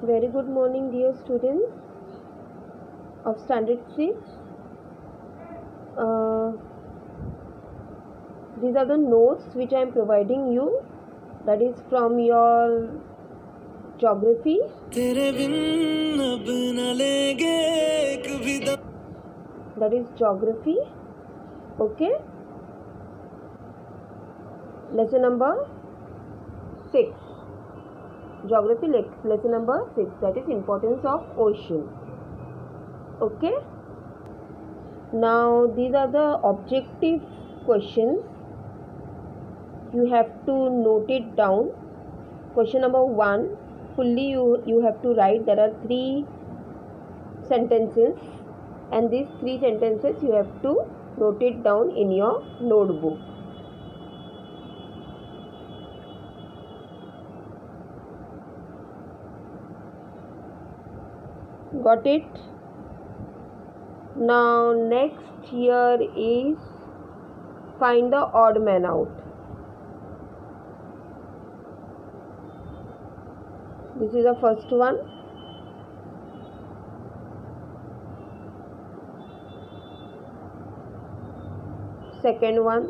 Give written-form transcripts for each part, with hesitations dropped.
Very good morning, dear students of Standard 6. Uh, these are the notes which I am providing you. That is from your geography. That is geography. Okay. Lesson number 6. Geography lesson number 6. That is importance of ocean. Okay. Now these are the objective questions. You have to note it down. Question number 1. Fully you have to write. There are 3 sentences, and these 3 sentences you have to note it down in your notebook. Got it? Now next here is find the odd man out. This is the first one. Second one.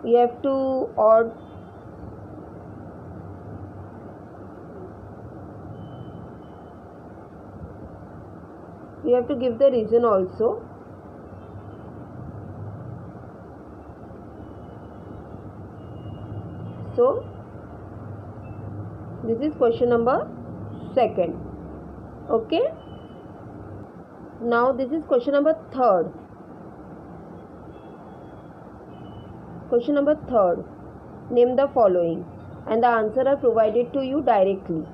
You have to you have to give the reason also. So this is question number 2. Okay. Now this is question number 3. Question number 3. Name the following, and the answer are provided to you directly.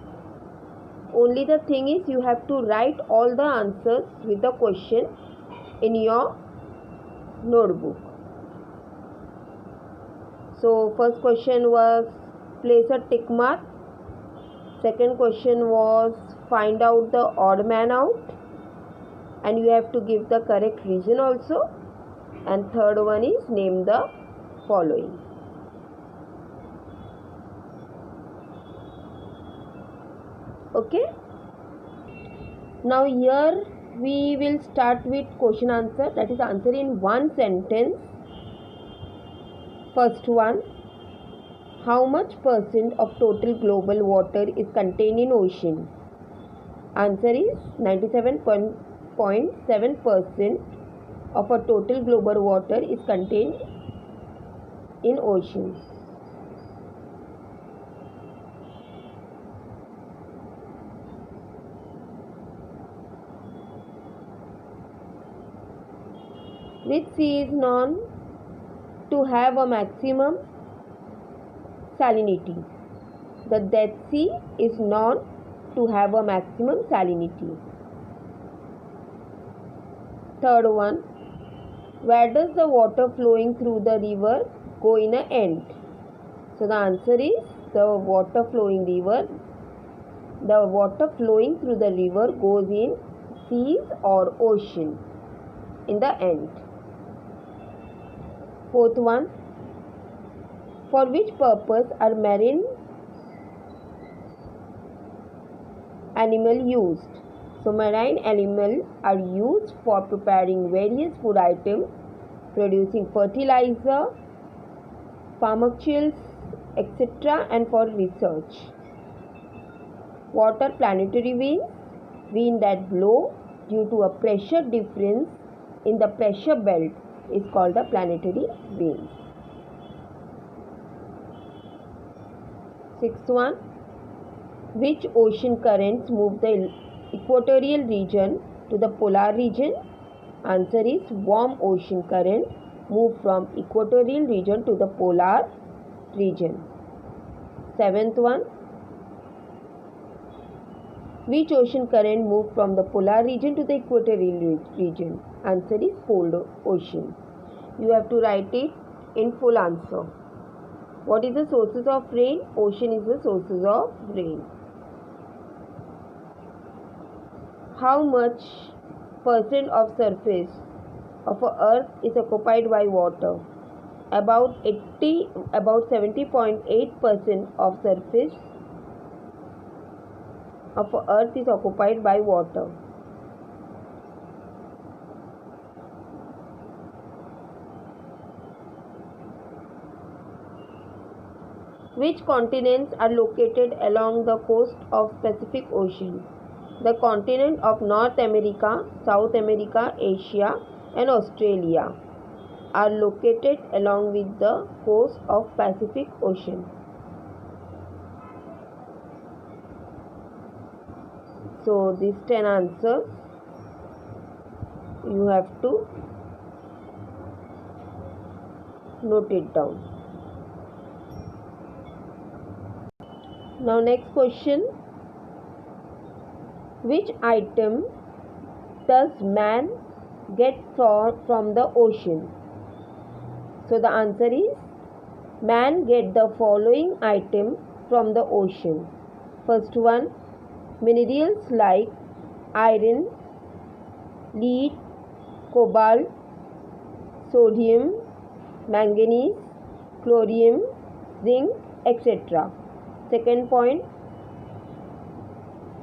Only the thing is you have to write all the answers with the question in your notebook. So first question was place a tick mark. Second question was find out the odd man out, and you have to give the correct reason also. And third one is name the following. Okay. Now here we will start with question answer, that is answer in one sentence. First one, how much percent of total global water is contained in ocean? Answer is 97.7% of a total global water is contained in ocean. Which sea is known to have a maximum salinity? The Dead Sea is known to have a maximum salinity. Third one, where does the water flowing through the river go in an end? So the answer is the water flowing through the river goes in seas or ocean in the end. Fourth one, for which purpose are marine animal used? So marine animals are used for preparing various food items, producing fertilizer, pharmaceuticals, etc., and for research. What are planetary winds? Wind that blow due to a pressure difference in the pressure belt is called the planetary winds. Sixth one, which ocean currents move the equatorial region to the polar region? Answer is warm ocean current move from equatorial region to the polar region. Seventh one, which ocean current move from the polar region to the equatorial region? Answer is polar ocean. You have to write it in full answer. What is the sources of rain? Ocean is the sources of rain. How much percent of surface of a earth is occupied by water? about 70.8% of surface of Earth is occupied by water. Which continents are located along the coast of Pacific Ocean? The continent of North America, South America, Asia and Australia are located along with the coast of Pacific Ocean. So these 10 answers you have to note it down. Now next question. Which item does man get from the ocean? So the answer is man get the following item from the ocean. First one, minerals like iron, lead, cobalt, sodium, manganese, chlorine, zinc, etc. Second point,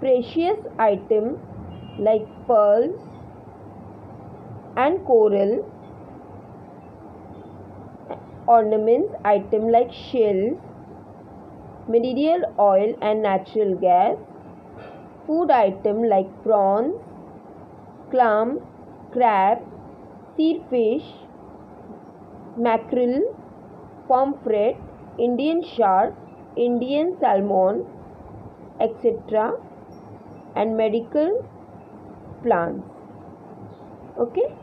precious items like pearls and coral, ornaments item like shells, mineral oil and natural gas, food item like prawns, clam, crab, sea fish, mackerel, pomfret, Indian shark, Indian salmon, etc. and medical plants. Okay,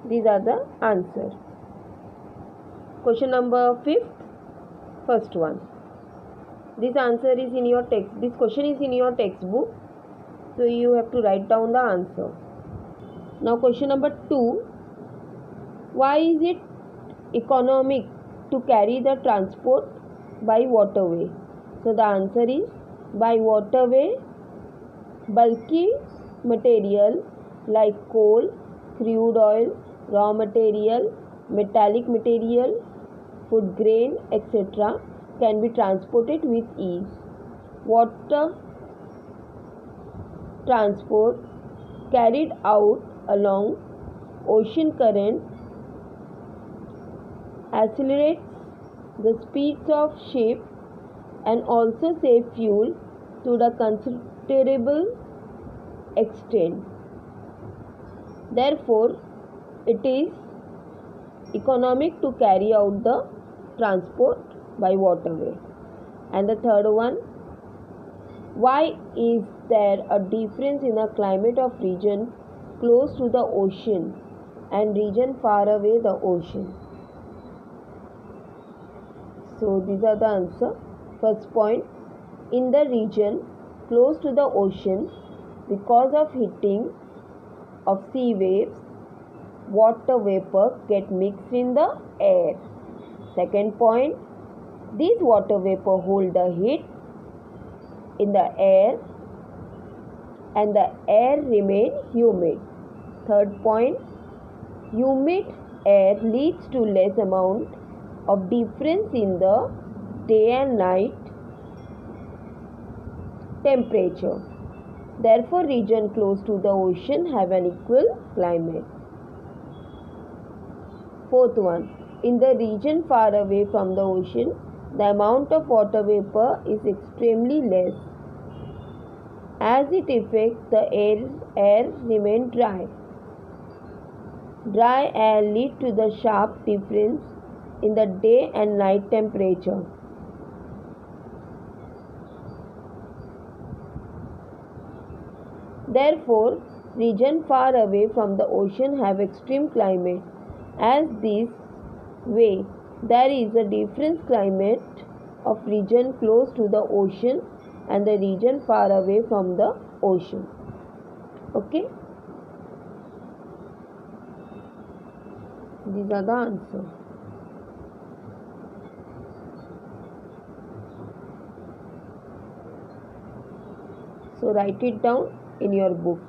these are the answers. Question number 5th, first one. This answer is in your text. This question is in your textbook, so you have to write down the answer. Now question number 2. Why is it economic to carry the transport by waterway? So the answer is, by waterway, bulky material like coal, crude oil, raw material, metallic material, food grain, etc. can be transported with ease. Water transport carried out along ocean current accelerates the speeds of ship and also save fuel to the considerable extent. Therefore, it is economic to carry out the transport by waterway. And the third one, why is there a difference in the climate of region close to the ocean and region far away the ocean? So these are the answer. First point, in the region close to the ocean, because of heating of sea waves, water vapor get mixed in the air. Second point, these water vapor hold the heat in the air and the air remain humid. Third point, humid air leads to less amount of difference in the day and night temperature. Therefore, region close to the ocean have an equal climate. Fourth one, in the region far away from the ocean, the amount of water vapor is extremely less. As it affects the air remain dry. Dry air lead to the sharp difference in the day and night temperature. Therefore, regions far away from the ocean have extreme climate. As this way, there is a different climate of region close to the ocean and the region far away from the ocean. Okay? These are the answers. So write it down in your book.